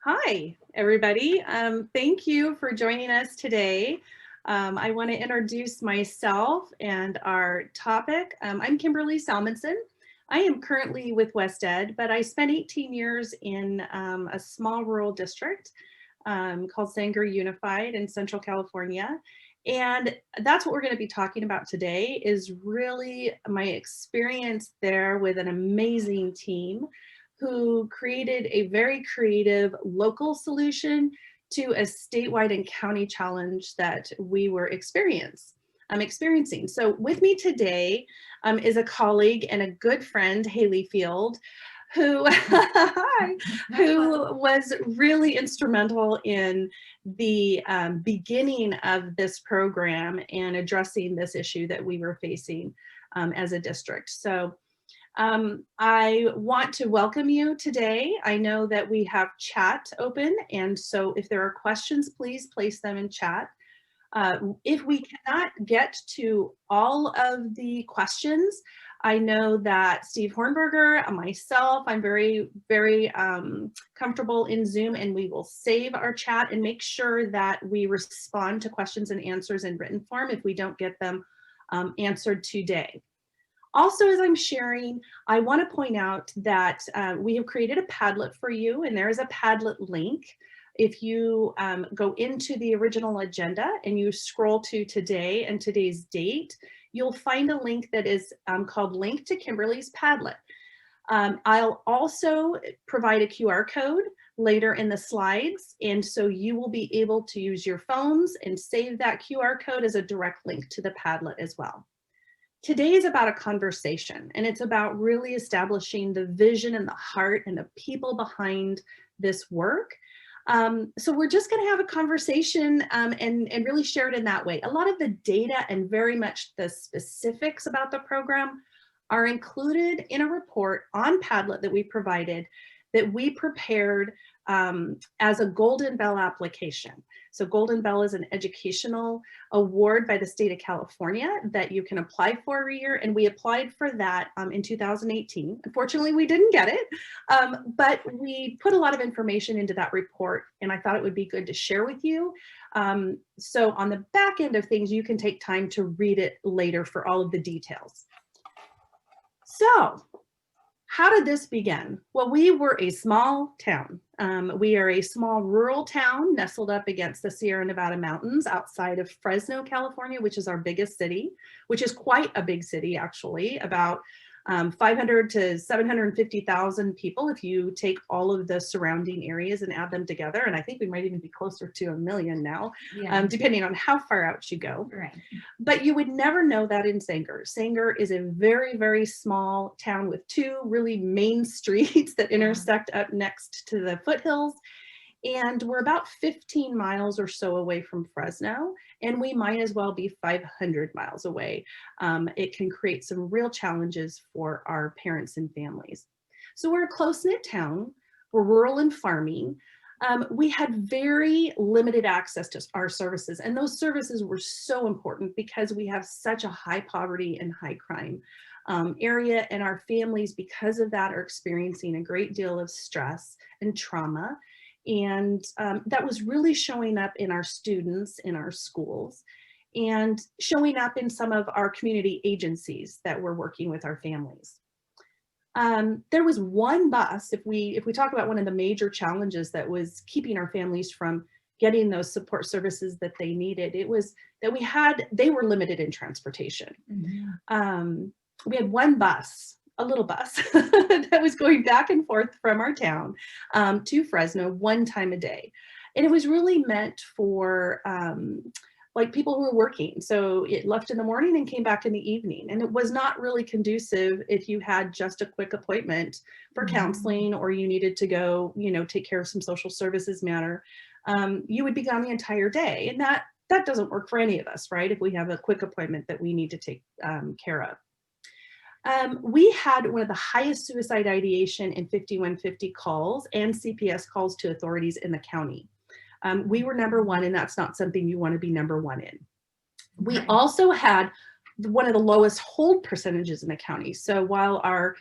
Hi, everybody. Thank you for joining us today. I want to introduce myself and our topic. I'm Kimberly Salomonson. I am currently with West Ed, but I spent 18 years in a small rural district called Sanger Unified in Central California. And that's what we're going to be talking about today is really my experience there with an amazing team who created a very creative local solution to a statewide and county challenge that we were experiencing. So with me today is a colleague and a good friend, Hayley Field, who, who was really instrumental in the beginning of this program and addressing this issue that we were facing as a district. So I want to welcome you today. I know that we have chat open, and so if there are questions, please place them in chat. If we cannot get to all of the questions, I know that Steve Hornberger, myself, I'm very comfortable in Zoom, and we will save our chat and make sure that we respond to questions and answers in written form if we don't get them answered today. Also, as I'm sharing, I want to point out that we have created a Padlet for you, and there is a Padlet link. If you go into the original agenda and you scroll to today and today's date, you'll find a link that is called Link to Kimberly's Padlet. I'll also provide a QR code later in the slides, and so you will be able to use your phones and save that QR code as a direct link to the Padlet as well. Today is about a conversation, and it's about really establishing the vision and the heart and the people behind this work. So we're just going to have a conversation and really share it in that way. A lot of the data and very much the specifics about the program are included in a report on Padlet that we provided that we prepared as a Golden Bell application. So Golden Bell is an educational award by the state of California that you can apply for every year. And we applied for that in 2018. Unfortunately, we didn't get it, but we put a lot of information into that report, and I thought it would be good to share with you. So on the back end of things, you can take time to read it later for all of the details. So how did this begin? Well, we were a small town. We are a small rural town nestled up against the Sierra Nevada mountains outside of Fresno, California, which is our biggest city, which is quite a big city, actually, about 500 to 750,000 people if you take all of the surrounding areas and add them together. And I think we might even be closer to 1 million now, depending on how far out you go. Right. But you would never know that in Sanger. Sanger is a very small town with two really main streets that intersect up next to the foothills. And we're about 15 miles or so away from Fresno, and we might as well be 500 miles away. It can create some real challenges for our parents and families. So we're a close-knit town, we're rural and farming. We had very limited access to our services, and those services were so important because we have such a high poverty and high crime area, and our families, because of that, are experiencing a great deal of stress and trauma. And that was really showing up in our students, in our schools, and showing up in some of our community agencies that were working with our families. There was one bus, if we talk about one of the major challenges that was keeping our families from getting those support services that they needed, it was that they were limited in transportation. Mm-hmm. We had one bus, a little bus that was going back and forth from our town to Fresno one time a day. And it was really meant for like people who were working. So it left in the morning and came back in the evening. And it was not really conducive if you had just a quick appointment for counseling, or you needed to go, take care of some social services matter. You would be gone the entire day. And that doesn't work for any of us, right? If we have a quick appointment that we need to take care of. We had one of the highest suicide ideation and 5150 calls and CPS calls to authorities in the county. We were number one, and that's not something you want to be number one in. We also had one of the lowest hold percentages in the county. So while our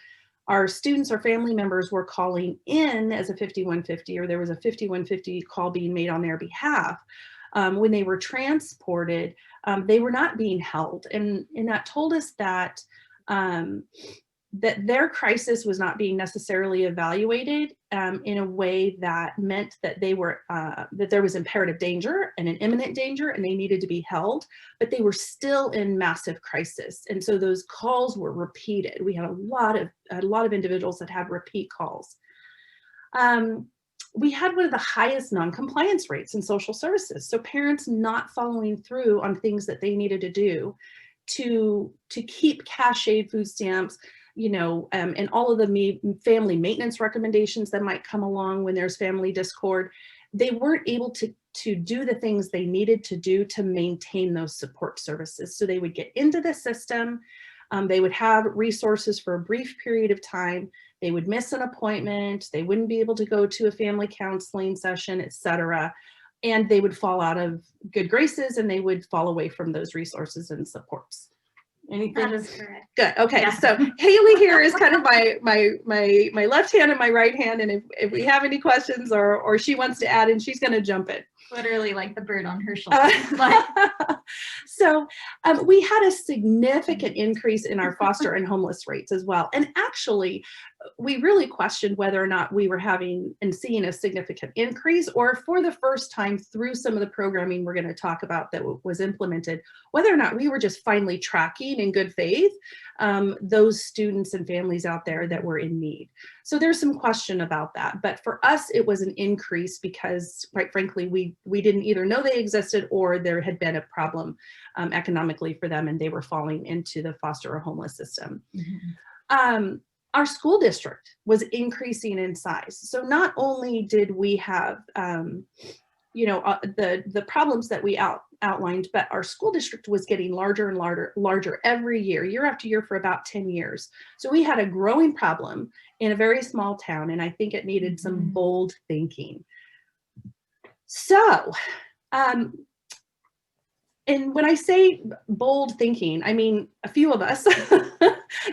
our students or family members were calling in as a 5150, or there was a 5150 call being made on their behalf, when they were transported, they were not being held. And that told us that that their crisis was not being necessarily evaluated in a way that meant that they were that there was imperative danger and an imminent danger and they needed to be held, but they were still in massive crisis. And so those calls were repeated. We had a lot of individuals that had repeat calls. We had one of the highest non-compliance rates in social services. So parents not following through on things that they needed to do to keep cached food stamps, you know, and all of the family maintenance recommendations that might come along when there's family discord. They weren't able to do the things they needed to do to maintain those support services. So they would get into the system, they would have resources for a brief period of time, they would miss an appointment, they wouldn't be able to go to a family counseling session, etc. And they would fall out of good graces and they would fall away from those resources and supports. Anything? That is correct. Good. Okay. Yeah. So Hayley here is kind of my left hand and my right hand. And if we have any questions or she wants to add in, she's going to jump in. Literally like the bird on her shoulder. So we had a significant increase in our foster and homeless rates as well. And actually, we really questioned whether or not we were having and seeing a significant increase, or for the first time through some of the programming we're going to talk about that was implemented, whether or not we were just finally tracking in good faith those students and families out there that were in need. So there's some question about that. But for us, it was an increase because, quite frankly, we didn't either know they existed or there had been a problem economically for them and they were falling into the foster or homeless system. Mm-hmm. Our school district was increasing in size. So not only did we have, you know, the problems that we outlined, but our school district was getting larger and larger every year after year for about 10 years. So we had a growing problem in a very small town, and I think it needed some bold thinking. So, and when I say bold thinking, I mean a few of us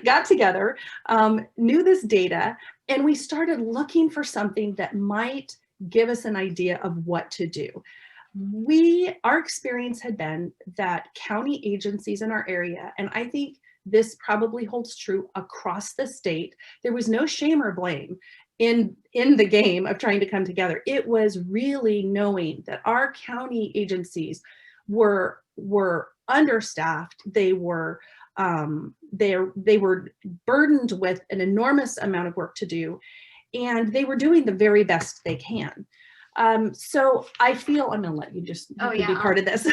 got together, knew this data, and we started looking for something that might give us an idea of what to do. Our experience had been that county agencies in our area, and I think this probably holds true across the state, there was no shame or blame in the game of trying to come together. It was really knowing that our county agencies were understaffed. They were burdened with an enormous amount of work to do, and they were doing the very best they can. So I feel, I'm going to let you just be part of this.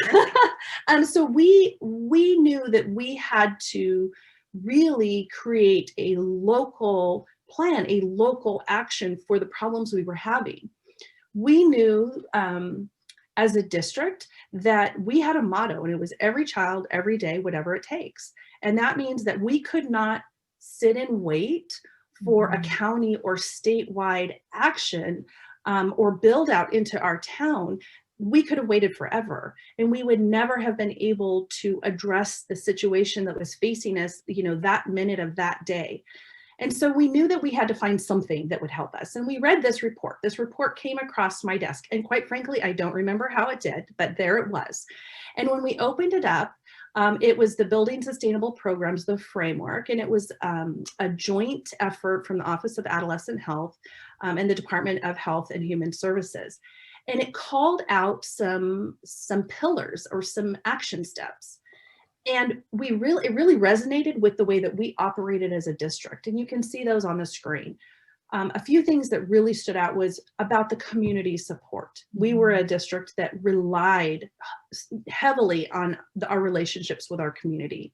So we knew that we had to really create a local plan, a local action for the problems we were having. We knew as a district that we had a motto, and it was every child, every day, whatever it takes. And that means that we could not sit and wait for a county or statewide action or build out into our town. We could have waited forever, and we would never have been able to address the situation that was facing us, you know, that minute of that day. And so we knew that we had to find something that would help us. And we read this report. This report came across my desk, and quite frankly, I don't remember how it did, but there it was. And when we opened it up, it was the Building Sustainable Programs, the framework, and it was a joint effort from the Office of Adolescent Health and the Department of Health and Human Services. And it called out some pillars or some action steps. And it really resonated with the way that we operated as a district. And you can see those on the screen. A few things that really stood out was about the community support. We were a district that relied heavily on our relationships with our community.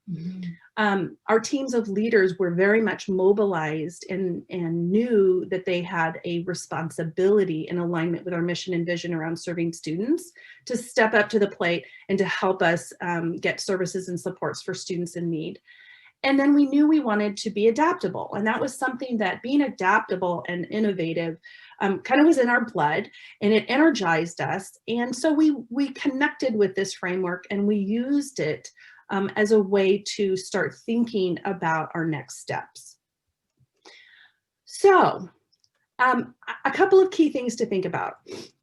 Our teams of leaders were very much mobilized and knew that they had a responsibility in alignment with our mission and vision around serving students to step up to the plate and to help us get services and supports for students in need. And then we knew we wanted to be adaptable. And that was something that being adaptable and innovative kind of was in our blood, and it energized us. And so we connected with this framework, and we used it as a way to start thinking about our next steps. So a couple of key things to think about.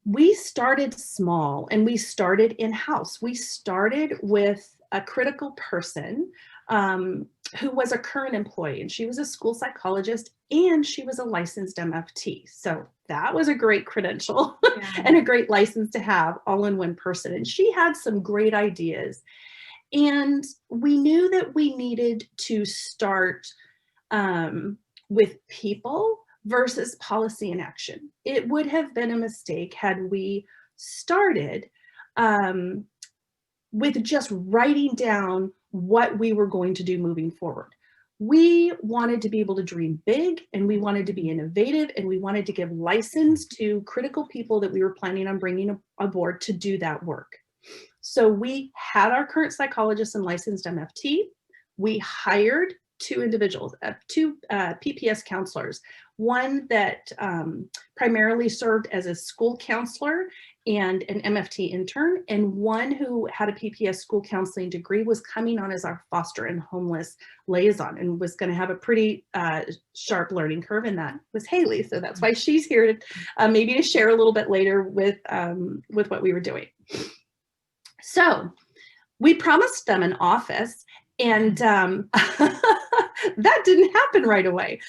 We started small and we started in-house. We started with a critical person who was a current employee, and she was a school psychologist and she was a licensed MFT. So that was a great credential and a great license to have all in one person. And she had some great ideas. And we knew that we needed to start with people versus policy and action. It would have been a mistake had we started with just writing down what we were going to do moving forward. We wanted to be able to dream big, and we wanted to be innovative, and we wanted to give license to critical people that we were planning on bringing aboard to do that work. So we had our current psychologist and licensed MFT. We hired two individuals, two PPS counselors, one that primarily served as a school counselor and an MFT intern, and one who had a PPS school counseling degree was coming on as our foster and homeless liaison and was going to have a pretty sharp learning curve, and that was Hayley. So that's why she's here to maybe to share a little bit later with what we were doing. So we promised them an office, and that didn't happen right away.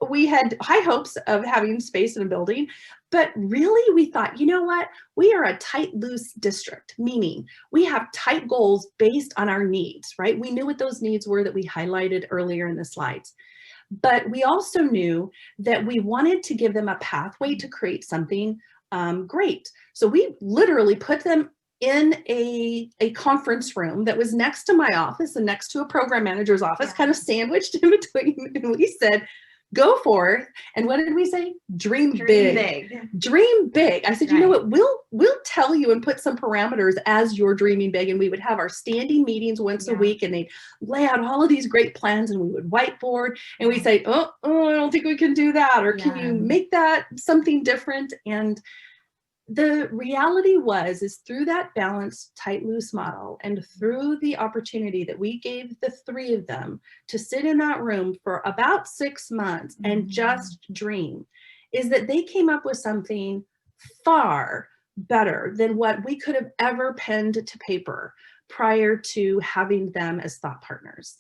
We had high hopes of having space in a building, but really we thought, you know what? We are a tight, loose district, meaning we have tight goals based on our needs, right? We knew what those needs were that we highlighted earlier in the slides. But we also knew that we wanted to give them a pathway to create something great. So we literally put them in a conference room that was next to my office and next to a program manager's office, kind of sandwiched in between. And we said, go forth. And what did we say? Dream big. Dream big. I said, you know what, we'll tell you and put some parameters as you're dreaming big. And we would have our standing meetings once a week, and they'd lay out all of these great plans, and we would whiteboard, and we'd say, oh, I don't think we can do that. Or can you make that something different? And the reality is through that balanced, tight, loose model, and through the opportunity that we gave the three of them to sit in that room for about 6 months and just dream, is that they came up with something far better than what we could have ever penned to paper prior to having them as thought partners.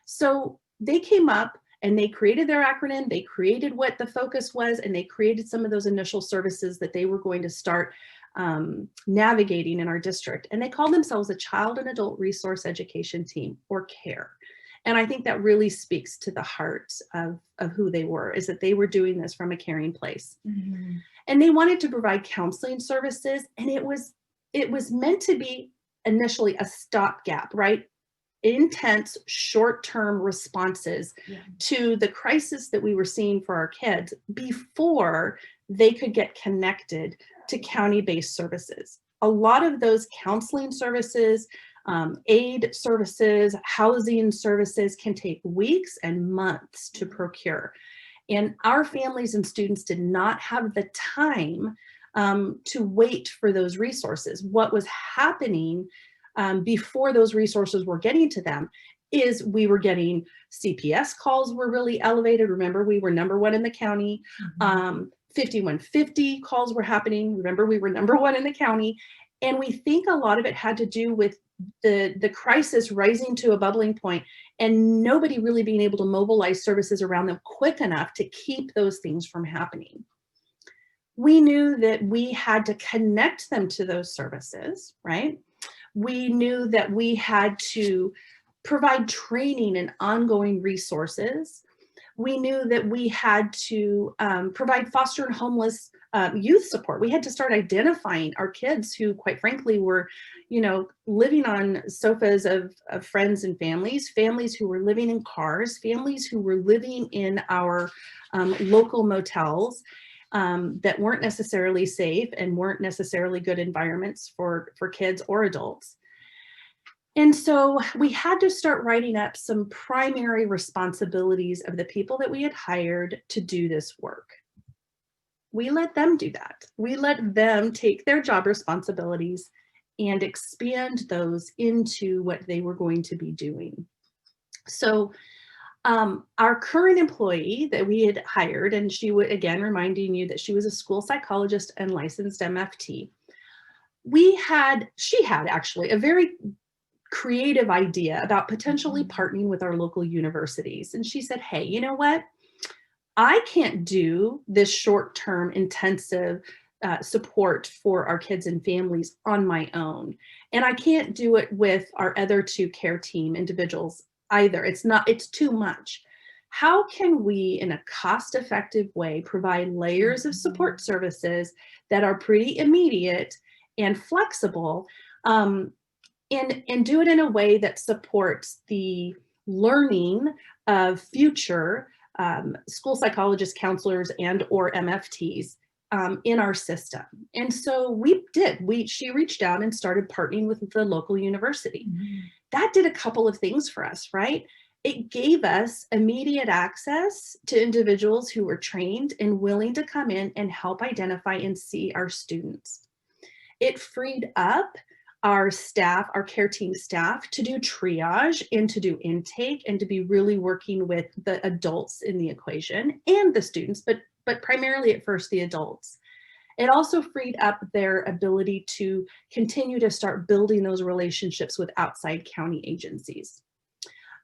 So they came up and they created their acronym, they created what the focus was, and they created some of those initial services that they were going to start navigating in our district. And they called themselves a Child and Adult Resource Education Team, or CARE. And I think that really speaks to the heart of who they were, is that they were doing this from a caring place. And they wanted to provide counseling services, and it was meant to be initially a stopgap, right? Intense short-term responses to the crisis that we were seeing for our kids before they could get connected to county-based services. A lot of those counseling services, aid services, housing services can take weeks and months to procure. And our families and students did not have the time to wait for those resources. What was happening before those resources were getting to them is we were getting CPS calls were really elevated. Remember, we were #1 in the county. 5150 calls were happening. Remember, we were #1 in the county. And we think a lot of it had to do with the crisis rising to a bubbling point and nobody really being able to mobilize services around them quick enough to keep those things from happening. We knew that we had to connect them to those services, right? We knew that we had to provide training and ongoing resources. We knew that we had to provide foster and homeless youth support. We had to start identifying our kids who, quite frankly, were, living on sofas of friends and families who were living in cars, families who were living in our local motels, that weren't necessarily safe and weren't necessarily good environments for kids or adults. And so we had to start writing up some primary responsibilities of the people that we had hired to do this work. We let them do that. We let them take their job responsibilities and expand those into what they were going to be doing. So Our current employee that we had hired, and she would, again, reminding you that she was a school psychologist and licensed MFT. She had actually a very creative idea about potentially partnering with our local universities. And she said, hey, you know what? I can't do this short-term intensive support for our kids and families on my own. And I can't do it with our other two care team individuals either. It's too much. How can we, in a cost-effective way, provide layers of support services that are pretty immediate and flexible, and do it in a way that supports the learning of future school psychologists, counselors, and or MFTs in our system. And so she reached out and started partnering with the local university. Mm-hmm. That did a couple of things for us, right? It gave us immediate access to individuals who were trained and willing to come in and help identify and see our students. It freed up our staff, our care team staff, to do triage and to do intake and to be really working with the adults in the equation and the students, but primarily at first the adults. It also freed up their ability to continue to start building those relationships with outside county agencies.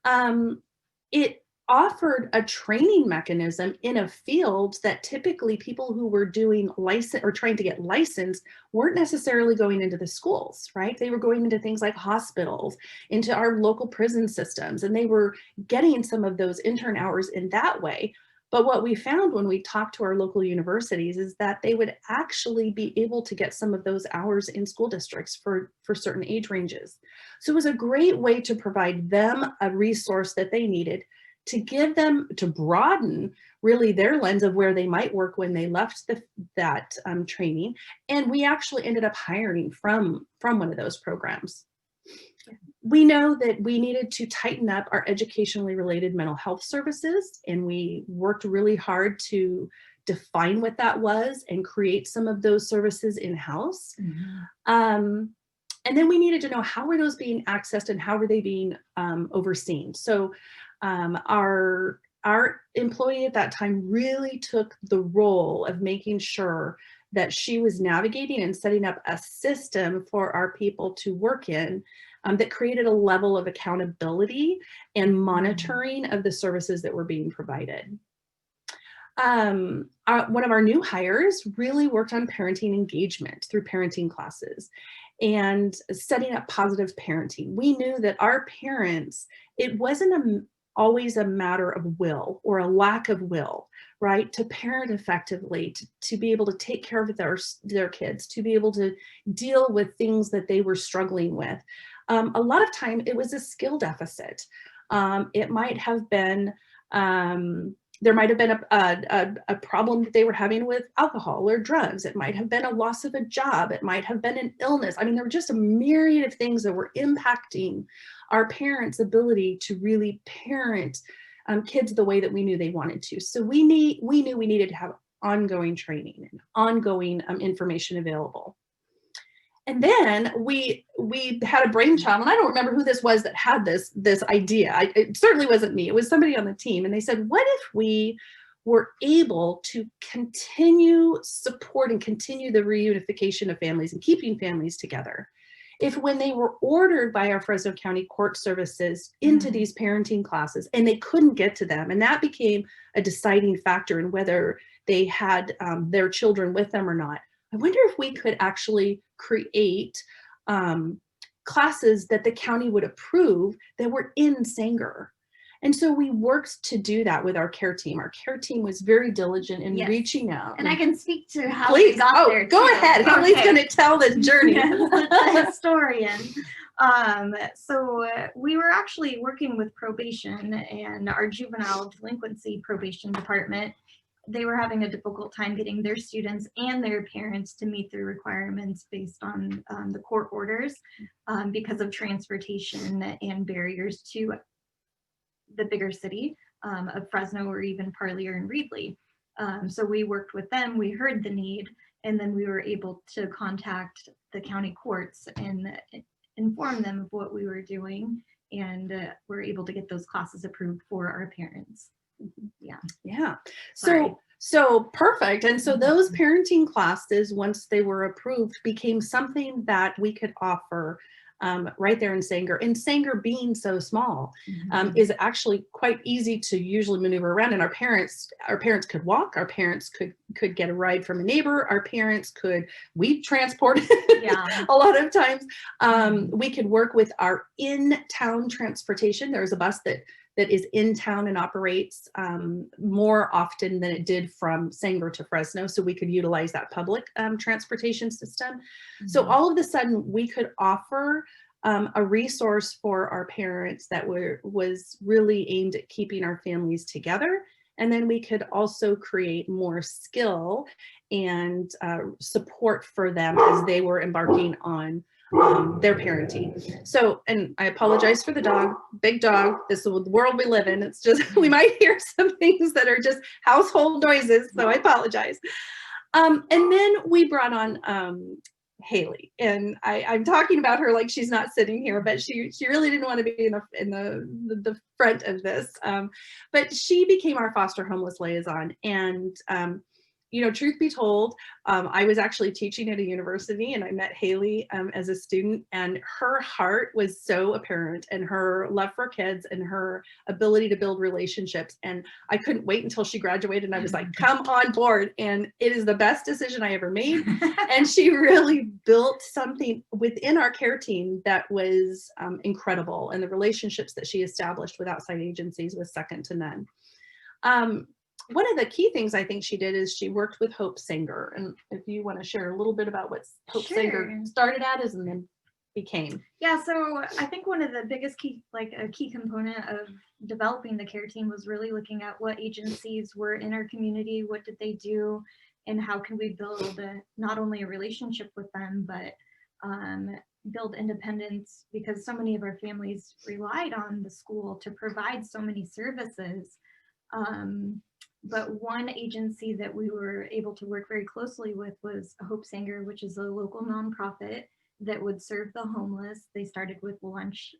It offered a training mechanism in a field that typically people who were doing license or trying to get licensed weren't necessarily going into the schools, right? They were going into things like hospitals, into our local prison systems, and they were getting some of those intern hours in that way. But what we found when we talked to our local universities is that they would actually be able to get some of those hours in school districts for certain age ranges. So it was a great way to provide them a resource that they needed to broaden really their lens of where they might work when they left that training. And we actually ended up hiring from one of those programs. We know that we needed to tighten up our educationally related mental health services, and we worked really hard to define what that was and create some of those services in-house. Mm-hmm. And then we needed to know how were those being accessed and how were they being overseen. So our employee at that time really took the role of making sure that she was navigating and setting up a system for our people to work in that created a level of accountability and monitoring of the services that were being provided. One of our new hires really worked on parenting engagement through parenting classes and setting up positive parenting. We knew that our parents, it wasn't always a matter of will or a lack of will, right? To parent effectively, to be able to take care of their kids, to be able to deal with things that they were struggling with. A lot of time it was a skill deficit. It might have been, there might have been a problem that they were having with alcohol or drugs. It might have been a loss of a job. It might have been an illness. I mean, there were just a myriad of things that were impacting our parents' ability to really parent kids the way that we knew they wanted to. So we knew we needed to have ongoing training and ongoing information available. And then we had a brainchild, and I don't remember who this was that had this idea. It certainly wasn't me. It was somebody on the team. And they said, what if we were able to continue support and continue the reunification of families and keeping families together? If when they were ordered by our Fresno County Court Services into these parenting classes and they couldn't get to them, and that became a deciding factor in whether they had their children with them or not, I wonder if we could actually create classes that the county would approve that were in Sanger. And so we worked to do that with our care team. Our care team was very diligent in reaching out. And I can speak to how we got there. Go ahead. Okay. Hayley's going to tell this journey. The historian. So we were actually working with probation and our juvenile delinquency probation department. They were having a difficult time getting their students and their parents to meet their requirements based on the court orders because of transportation and barriers to the bigger city of Fresno or even Parlier and Reedley. So we worked with them, we heard the need, and then we were able to contact the county courts and inform them of what we were doing and we're able to get those classes approved for our parents. Yeah. Sorry. So perfect. And so those parenting classes, once they were approved, became something that we could offer right there in Sanger. And Sanger, being so small, is actually quite easy to usually maneuver around. And our parents could walk. Our parents could get a ride from a neighbor. Our parents we transported a lot of times. We could work with our in-town transportation. There's a bus that is in town and operates more often than it did from Sanger to Fresno. So we could utilize that public transportation system. So all of a sudden we could offer a resource for our parents that was really aimed at keeping our families together. And then we could also create more skill and support for them as they were embarking on their parenting. So, and I apologize for the dog, big dog. This is the world we live in. It's just, we might hear some things that are just household noises. So I apologize. And then we brought on Hayley, and I'm talking about her like she's not sitting here, but she really didn't want to be in the front of this. But she became our foster homeless liaison. And you know, truth be told, I was actually teaching at a university, and I met Hayley as a student, and her heart was so apparent, and her love for kids and her ability to build relationships. And I couldn't wait until she graduated, and I was like, come on board. And it is the best decision I ever made. And she really built something within our care team that was incredible. And the relationships that she established with outside agencies was second to none. One of the key things I think she did is she worked with Hope Sanger. And if you want to share a little bit about what Hope Sanger started as and then became. Yeah, so I think one of the biggest a key component of developing the care team was really looking at what agencies were in our community, what did they do, and how can we build not only a relationship with them, but build independence, because so many of our families relied on the school to provide so many services. But one agency that we were able to work very closely with was Hope Sanger, which is a local nonprofit that would serve the homeless. They started with lunch,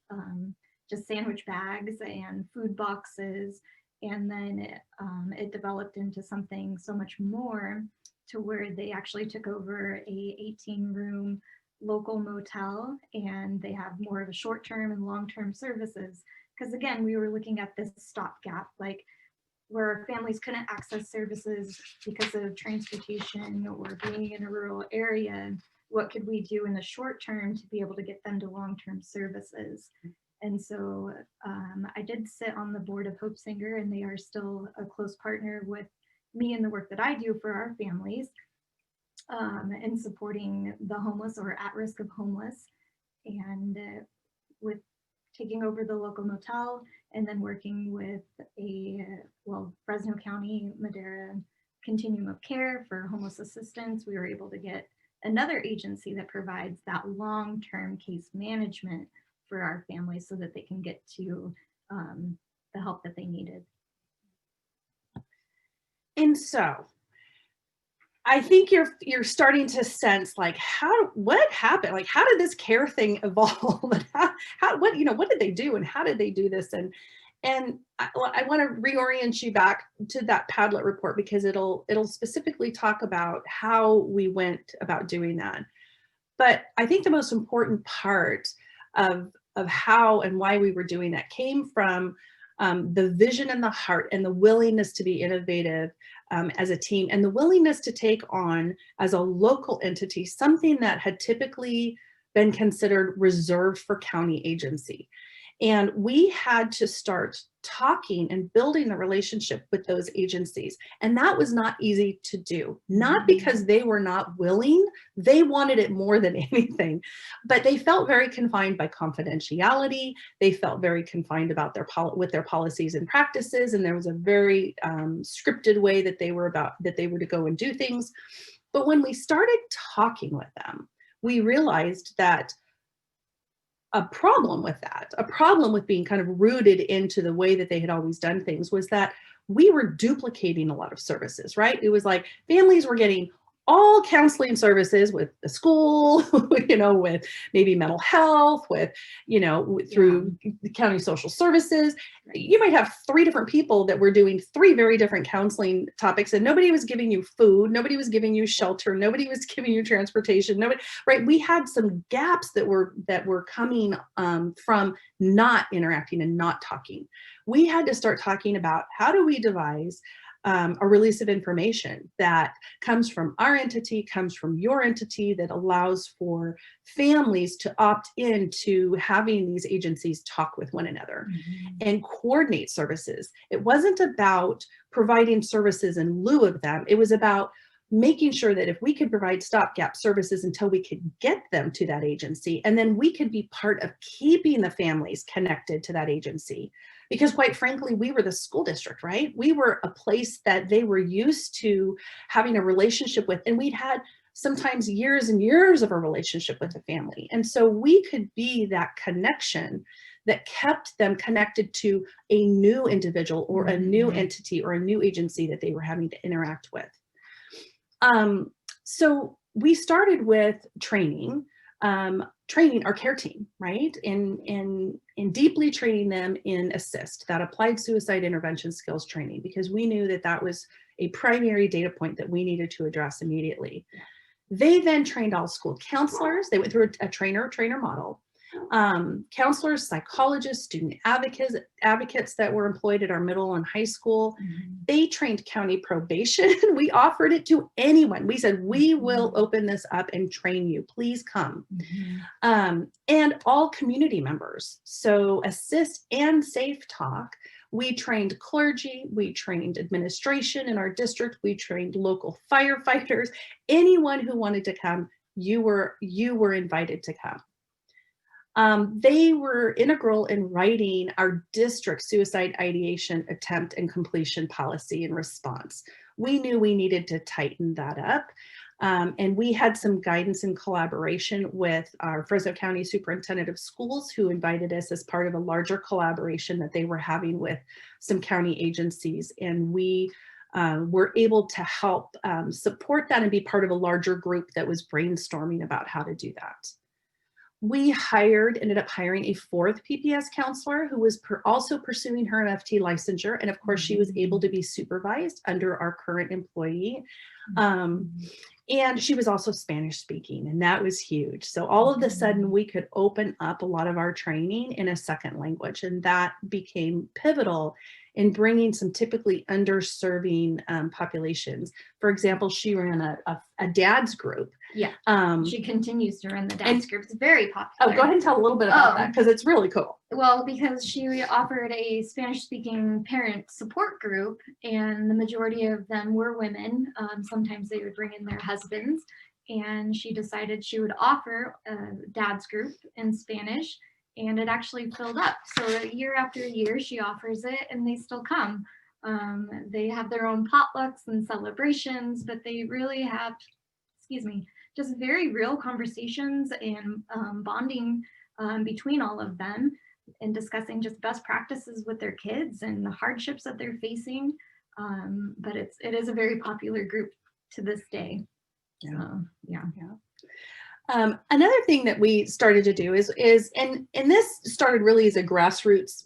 just sandwich bags and food boxes. And then it developed into something so much more, to where they actually took over a 18-room local motel, and they have more of a short-term and long-term services. Because again, we were looking at this stopgap, like where families couldn't access services because of transportation or being in a rural area. What could we do in the short term to be able to get them to long-term services? And so I did sit on the board of Hope Sanger, and they are still a close partner with me in the work that I do for our families, and supporting the homeless or at risk of homeless, and with taking over the local motel, and then working with Fresno County, Madera Continuum of Care for homeless assistance. We were able to get another agency that provides that long-term case management for our families so that they can get to the help that they needed. And so I think you're starting to sense like what happened, like how did this care thing evolve, and what did they do and how did they do this? And I want to reorient you back to that Padlet report, because it'll specifically talk about how we went about doing that. But I think the most important part of how and why we were doing that came from the vision and the heart and the willingness to be innovative as a team, and the willingness to take on as a local entity something that had typically been considered reserved for county agency. And we had to start talking and building the relationship with those agencies. And that was not easy to do, not because they were not willing, they wanted it more than anything, but they felt very confined by confidentiality. They felt very confined about with their policies and practices. And there was a very scripted way that they were to go and do things. But when we started talking with them, we realized that a problem with being kind of rooted into the way that they had always done things was that we were duplicating a lot of services, right? It was like families were getting all counseling services with the school, you know, with maybe mental health, with, you know, through the county social services. You might have 3 different people that were doing 3 very different counseling topics, and nobody was giving you food, nobody was giving you shelter, nobody was giving you transportation, nobody, right? We had some gaps that were coming from not interacting and not talking. We had to start talking about, how do we devise a release of information that comes from our entity, comes from your entity, that allows for families to opt into having these agencies talk with one another and coordinate services. It wasn't about providing services in lieu of them. It was about making sure that if we could provide stopgap services until we could get them to that agency, and then we could be part of keeping the families connected to that agency. Because quite frankly, we were the school district, right? We were a place that they were used to having a relationship with, and we'd had sometimes years and years of a relationship with the family. And so we could be that connection that kept them connected to a new individual or a new entity or a new agency that they were having to interact with. So we started with training our care team, right? In deeply training them in ASSIST, that applied suicide intervention skills training, because we knew that that was a primary data point that we needed to address immediately. They then trained all school counselors. They went through a trainer model. Counselors, psychologists, student advocates that were employed at our middle and high school. They trained county probation. We offered it to anyone. We said, we will open this up and train you. Please come. And all community members. So ASSIST and Safe Talk. We trained clergy, we trained administration in our district, we trained local firefighters. Anyone who wanted to come, you were invited to come. They were integral in writing our district suicide ideation, attempt, and completion policy and response. We knew we needed to tighten that up. And we had some guidance and collaboration with our Fresno County Superintendent of Schools, who invited us as part of a larger collaboration that they were having with some county agencies. And we were able to help support that and be part of a larger group that was brainstorming about how to do that. We ended up hiring a 4th PPS counselor who was also pursuing her MFT licensure. And of course, she was able to be supervised under our current employee. And she was also Spanish speaking, and that was huge. So all of a sudden we could open up a lot of our training in a second language, and that became pivotal in bringing some typically underserving populations. For example, she ran a dad's group. Yeah, she continues to run the dad's group. It's very popular. Oh, go ahead and tell a little bit about that, because it's really cool. Well, because she offered a Spanish-speaking parent support group, and the majority of them were women. Sometimes they would bring in their husbands, and she decided she would offer a dad's group in Spanish, and it actually filled up. So year after year, she offers it, and they still come. They have their own potlucks and celebrations, but they really have, just very real conversations and bonding between all of them, and discussing just best practices with their kids and the hardships that they're facing. But it is a very popular group to this day. Another thing that we started to do is and this started really as a grassroots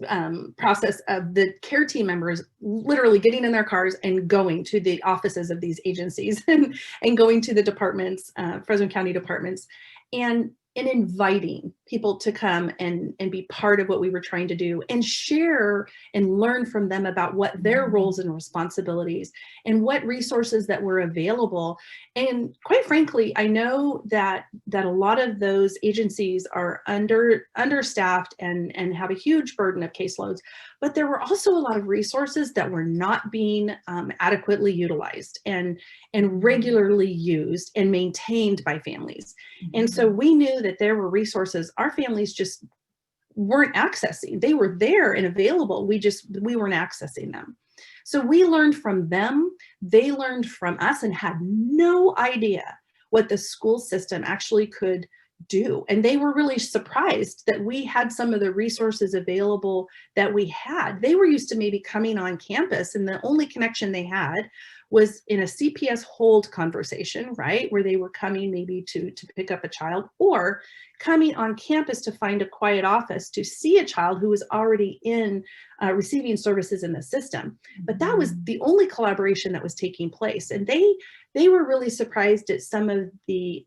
process of the care team members literally getting in their cars and going to the offices of these agencies and going to the departments, Fresno County departments, and inviting people to come and be part of what we were trying to do, and share and learn from them about what their roles and responsibilities and what resources that were available. And quite frankly, I know that a lot of those agencies are understaffed and have a huge burden of caseloads, but there were also a lot of resources that were not being adequately utilized and regularly used and maintained by families. And so we knew that there were resources our families just weren't accessing. They were there and available. We weren't accessing them. So we learned from them. They learned from us and had no idea what the school system actually could do. And they were really surprised that we had some of the resources available that we had. They were used to maybe coming on campus, and the only connection they had was in a CPS hold conversation, right? Where they were coming maybe to pick up a child, or coming on campus to find a quiet office to see a child who was already in receiving services in the system. But that was the only collaboration that was taking place. And they were really surprised at some of the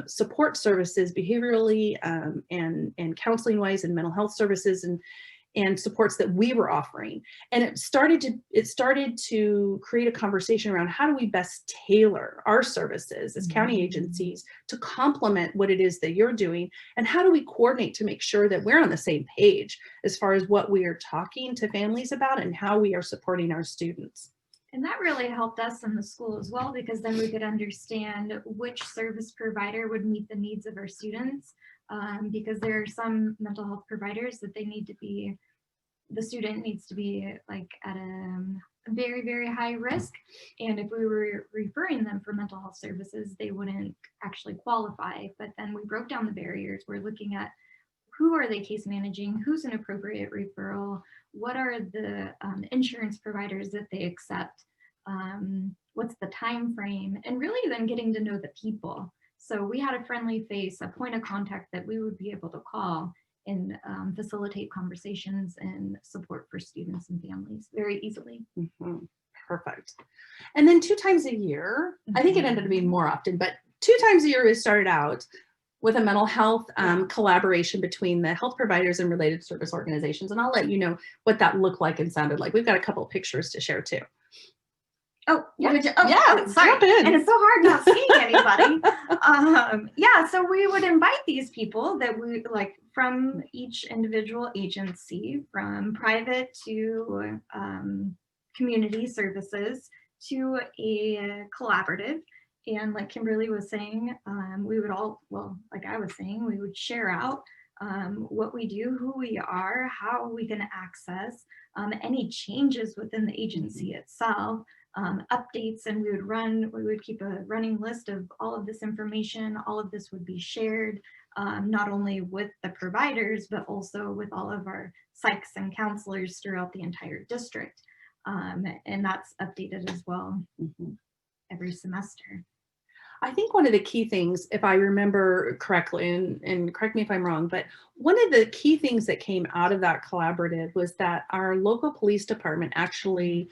support services behaviorally and counseling wise and mental health services and supports that we were offering. And it started to create a conversation around how do we best tailor our services as county agencies to complement what it is that you're doing, and how do we coordinate to make sure that we're on the same page as far as what we are talking to families about and how we are supporting our students. And that really helped us in the school as well, because then we could understand which service provider would meet the needs of our students. Because there are some mental health providers that the student needs to be like at a very, very high risk. And if we were referring them for mental health services, they wouldn't actually qualify. But then we broke down the barriers. We're looking at who are they case managing, who's an appropriate referral, what are the insurance providers that they accept, what's the time frame, and really then getting to know the people. So we had a friendly face, a point of contact that we would be able to call and facilitate conversations and support for students and families very easily. Perfect. And then 2 times a year, I think it ended up being more often, but 2 times a year we started out with a mental health collaboration between the health providers and related service organizations. And I'll let you know what that looked like and sounded like. We've got a couple pictures to share too. Oh, yeah. Sorry. And it's so hard not seeing anybody. Yeah, so we would invite these people that we like from each individual agency, from private to community services to a collaborative. And like Kimberly was saying, we would like I was saying, we would share out what we do, who we are, how we can access any changes within the agency itself. Updates, and we would keep a running list of all of this information. All of this would be shared not only with the providers, but also with all of our psychs and counselors throughout the entire district. And that's updated as well every semester. I think one of the key things, if I remember correctly, and correct me if I'm wrong, but one of the key things that came out of that collaborative was that our local police department actually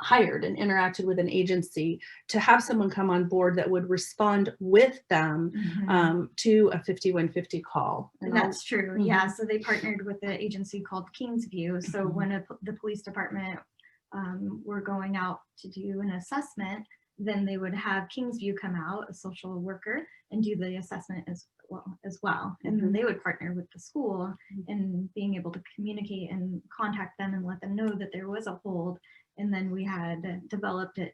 hired and interacted with an agency to have someone come on board that would respond with them to a 5150 call. And that's true. Yeah. So they partnered with an agency called Kingsview. So when the police department were going out to do an assessment, then they would have Kingsview come out, a social worker, and do the assessment as well. And then they would partner with the school in being able to communicate and contact them and let them know that there was a hold. And then we had developed an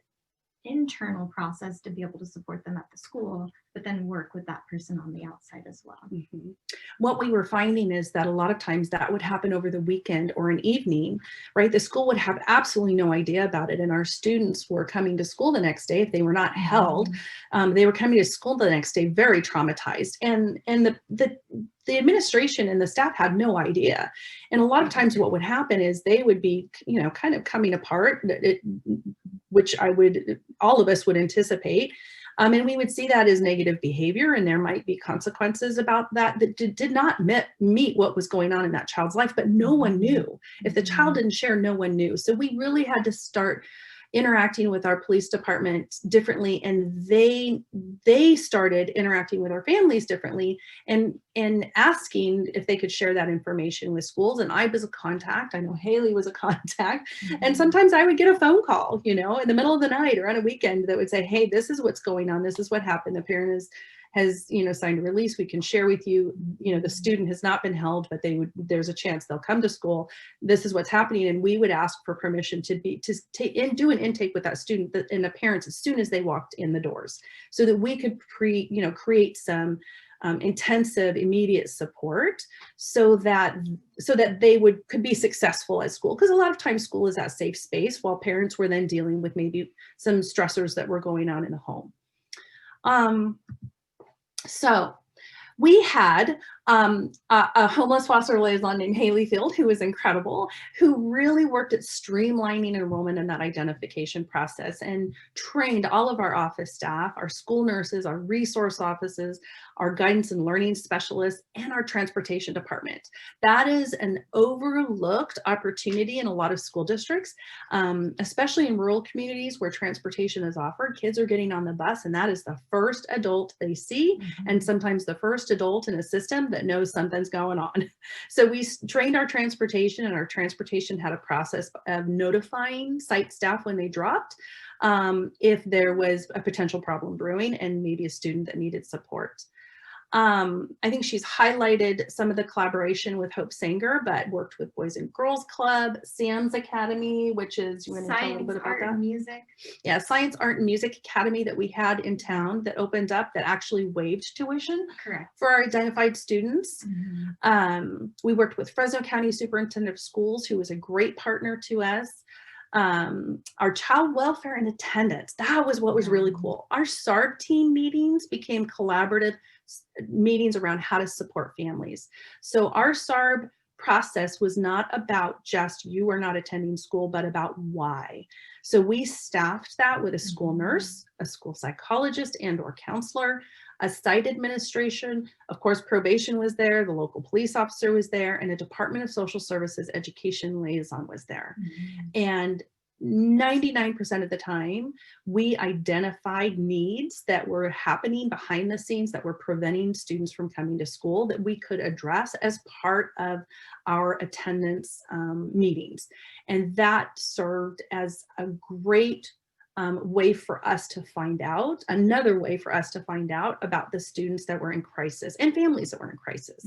internal process to be able to support them at the school, but then work with that person on the outside as well. What we were finding is that a lot of times that would happen over the weekend or an evening, right? The school would have absolutely no idea about it. And our students were coming to school the next day. If they were not held, they were coming to school the next day very traumatized. And the administration and the staff had no idea. And a lot of times what would happen is they would be, kind of coming apart, which all of us would anticipate. And we would see that as negative behavior, and there might be consequences about that did not meet what was going on in that child's life, but no one knew. If the child didn't share, no one knew. So we really had to start interacting with our police department differently, and they started interacting with our families differently and asking if they could share that information with schools. And I was a contact. I know Hayley was a contact. And sometimes I would get a phone call, in the middle of the night or on a weekend that would say, hey, this is what's going on. This is what happened. The parent has signed a release. We can share with you, the student has not been held, but there's a chance they'll come to school. This is what's happening. And we would ask for permission to do an intake with that student and the parents as soon as they walked in the doors, so that we could create some intensive immediate support so that they could be successful at school. Because a lot of times school is that safe space while parents were then dealing with maybe some stressors that were going on in the home. So we had A homeless foster liaison named Hayley Field, who was incredible, who really worked at streamlining enrollment in that identification process and trained all of our office staff, our school nurses, our resource offices, our guidance and learning specialists, and our transportation department. That is an overlooked opportunity in a lot of school districts, especially in rural communities where transportation is offered. Kids are getting on the bus, and that is the first adult they see, and sometimes the first adult in a system that knows something's going on. So we trained our transportation, and our transportation had a process of notifying site staff when they dropped, if there was a potential problem brewing and maybe a student that needed support. I think she's highlighted some of the collaboration with Hope Sanger, but worked with Boys and Girls Club, Sam's Academy, which is, you want to tell a little bit about that? Music. Yeah, Science, Art, and Music Academy that we had in town that opened up, that actually waived tuition. Correct. For our identified students. We worked with Fresno County Superintendent of Schools, who was a great partner to us. Our child welfare and attendance, that was what was really cool. Our SARB team meetings became collaborative meetings around how to support families. So our SARB process was not about just you are not attending school, but about why. So we staffed that with a school nurse, a school psychologist and or counselor, a site administration, of course, probation was there, the local police officer was there, and a Department of Social Services education liaison was there. And 99% of the time, we identified needs that were happening behind the scenes that were preventing students from coming to school that we could address as part of our attendance meetings. And that served as a great way for us to find out, another way for us to find out about the students that were in crisis and families that were in crisis.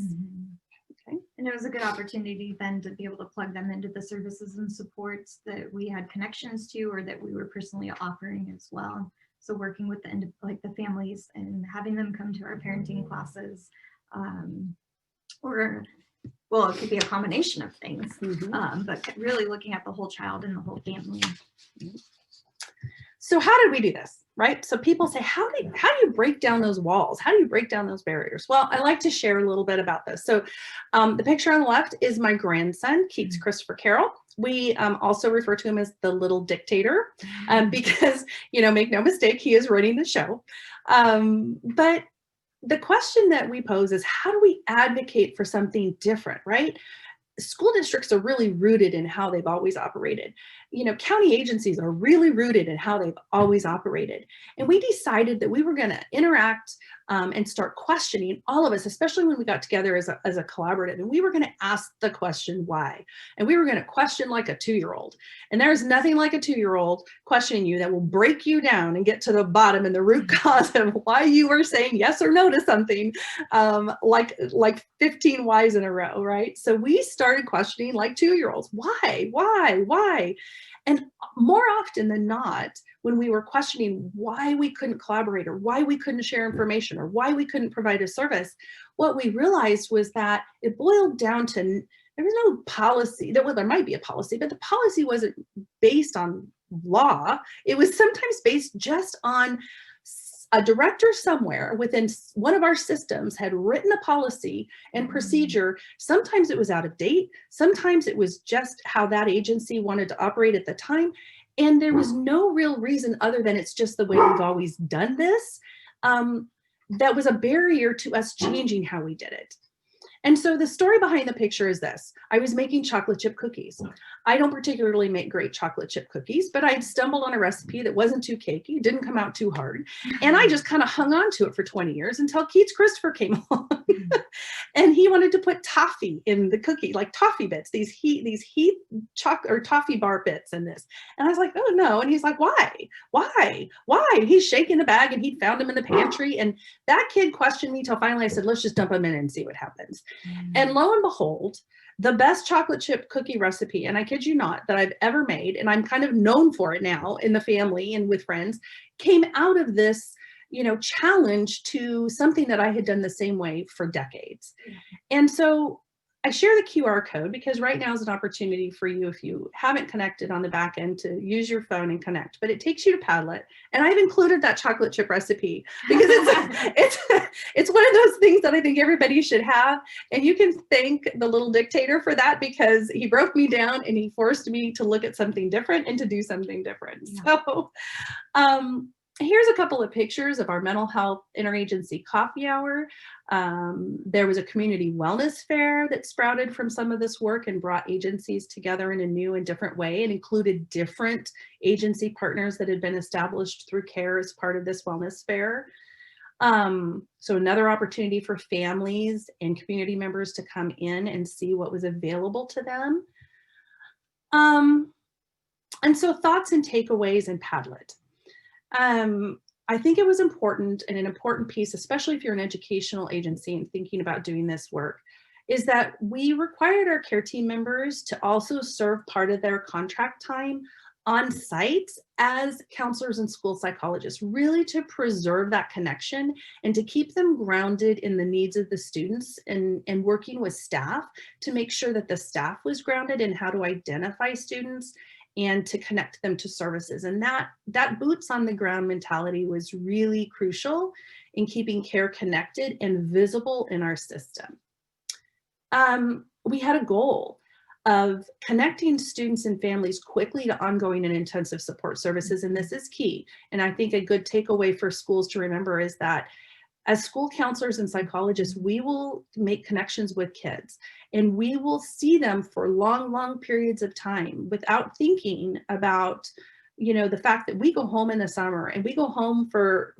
Okay. And it was a good opportunity then to be able to plug them into the services and supports that we had connections to, or that we were personally offering as well. So working with the families and having them come to our parenting classes, or well, it could be a combination of things, but really looking at the whole child and the whole family. So how did we do this, right? So people say, how do you break down those walls? How do you break down those barriers? Well, I like to share a little bit about this. So the picture on the left is my grandson, Keats Christopher Carroll. We also refer to him as the little dictator because, you know, make no mistake, he is running the show. But the question that we pose is, how do we advocate for something different, right? School districts are really rooted in how they've always operated. You know, county agencies are really rooted in how they've always operated. And we decided that we were going to interact and start questioning, all of us, especially when we got together as a collaborative, and we were going to ask the question why. And we were going to question like a 2-year-old. And there's nothing like a 2-year-old questioning you that will break you down and get to the bottom and the root cause of why you were saying yes or no to something, like 15 whys in a row, right? So we started questioning like 2-year-olds. Why? And more often than not, when we were questioning why we couldn't collaborate, or why we couldn't share information, or why we couldn't provide a service, what we realized was that it boiled down to there was no policy. Well, there might be a policy, but the policy wasn't based on law. It was sometimes based just on a director somewhere within one of our systems had written a policy and procedure. Sometimes it was out of date. Sometimes it was just how that agency wanted to operate at the time. And there was no real reason other than it's just the way we've always done this. That was a barrier to us changing how we did it. And so the story behind the picture is this. I was making chocolate chip cookies. I don't particularly make great chocolate chip cookies, but I stumbled on a recipe that wasn't too cakey, didn't come out too hard. And I just kind of hung on to it for 20 years until Keats Christopher came along. And he wanted to put toffee in the cookie, like toffee bits, these heat chocolate or toffee bar bits in this. And I was like, oh no. And he's like, why? He's shaking the bag, and he'd found them in the pantry. And that kid questioned me till finally I said, let's just dump them in and see what happens. And lo and behold, the best chocolate chip cookie recipe, and I kid you not, that I've ever made, and I'm kind of known for it now in the family and with friends, came out of this, you know, challenge to something that I had done the same way for decades. And so I share the QR code because right now is an opportunity for you, if you haven't connected on the back end, to use your phone and connect, but it takes you to Padlet. And I've included that chocolate chip recipe because it's one of those things that I think everybody should have. And you can thank the little dictator for that, because he broke me down and he forced me to look at something different and to do something different. Yeah. So here's a couple of pictures of our mental health interagency coffee hour. There was a community wellness fair that sprouted from some of this work and brought agencies together in a new and different way, and included different agency partners that had been established through CARE as part of this wellness fair. So another opportunity for families and community members to come in and see what was available to them. And so thoughts and takeaways in Padlet. I think it was important, and an important piece, especially if you're an educational agency and thinking about doing this work, is that we required our care team members to also serve part of their contract time on site as counselors and school psychologists, really to preserve that connection and to keep them grounded in the needs of the students, and working with staff to make sure that the staff was grounded in how to identify students and to connect them to services. And that boots on the ground mentality was really crucial in keeping care connected and visible in our system. We had a goal of connecting students and families quickly to ongoing and intensive support services, and this is key. And I think a good takeaway for schools to remember is that as school counselors and psychologists, we will make connections with kids, and we will see them for long, long periods of time without thinking about, you know, the fact that we go home in the summer and we go home for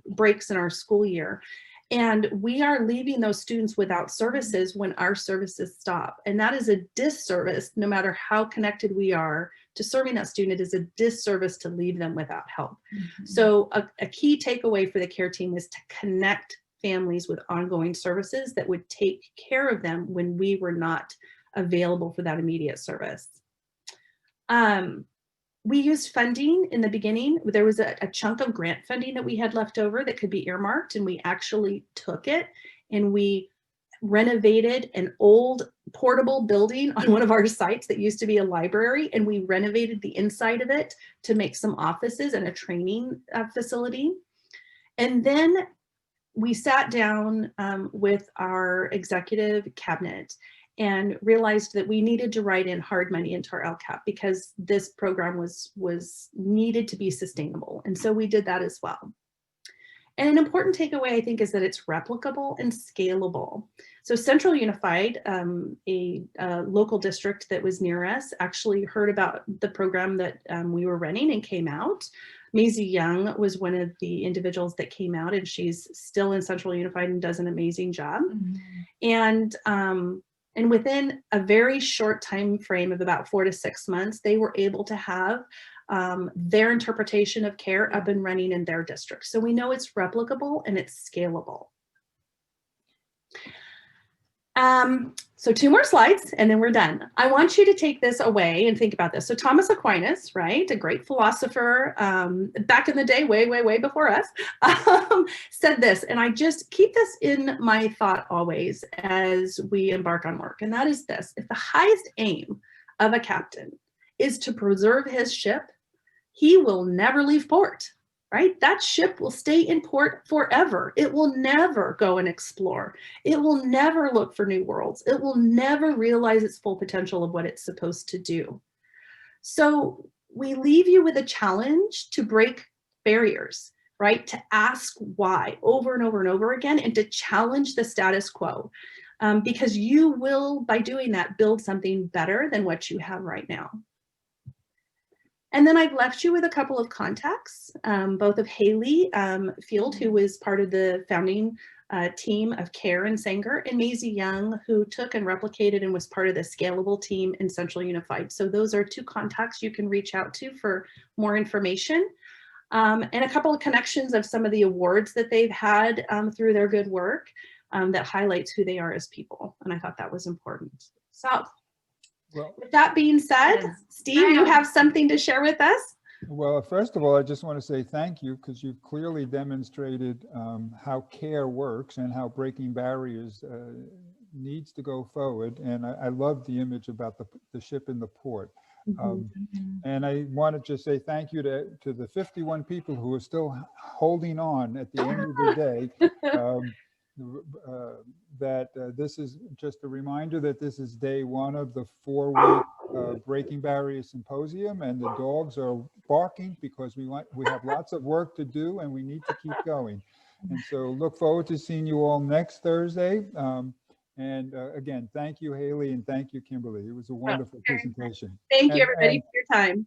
breaks in our school year. And we are leaving those students without services when our services stop. And that is a disservice, no matter how connected we are to serving that student. It is a disservice to leave them without help. Mm-hmm. So a key takeaway for the care team is to connect families with ongoing services that would take care of them when we were not available for that immediate service. We used funding in the beginning. There was a chunk of grant funding that we had left over that could be earmarked, and we actually took it and we renovated an old portable building on one of our sites that used to be a library, and we renovated the inside of it to make some offices and a training facility. And then we sat down with our executive cabinet and realized that we needed to write in hard money into our LCAP because this program was needed to be sustainable. And so we did that as well. And an important takeaway, I think, is that it's replicable and scalable. So Central Unified, a local district that was near us, actually heard about the program that we were running and came out. Maisie Young was one of the individuals that came out, and she's still in Central Unified and does an amazing job. Mm-hmm. And within a very short time frame of about 4 to 6 months, they were able to have their interpretation of care up and running in their district. So we know it's replicable and it's scalable. So 2 more slides and then we're done. I want you to take this away and think about this. So Thomas Aquinas, right, a great philosopher back in the day, way, way, way before us, said this, and I just keep this in my thought always as we embark on work, and that is this: if the highest aim of a captain is to preserve his ship, he will never leave port. Right? That ship will stay in port forever. It will never go and explore. It will never look for new worlds. It will never realize its full potential of what it's supposed to do. So we leave you with a challenge to break barriers, right? To ask why over and over and over again, and to challenge the status quo. Because you will, by doing that, build something better than what you have right now. And then I've left you with a couple of contacts, both of Hayley Field, who was part of the founding team of CARE and Sanger, and Maisie Young, who took and replicated and was part of the scalable team in Central Unified. So those are 2 contacts you can reach out to for more information. And a couple of connections of some of the awards that they've had through their good work that highlights who they are as people. And I thought that was important. So. Well, with that being said, Steve, you have something to share with us? Well, first of all, I just want to say thank you, because you've clearly demonstrated how CARE works and how Breaking Barriers needs to go forward. And I love the image about the ship in the port. And I want to just say thank you to the 51 people who are still holding on at the end of the day. This is just a reminder that this is day one of the 4-week Breaking Barriers Symposium, and the dogs are barking because we have lots of work to do and we need to keep going. And so look forward to seeing you all next Thursday. Again, thank you, Hayley, and thank you, Kimberly. It was a wonderful presentation. Thank you, everybody, for your time.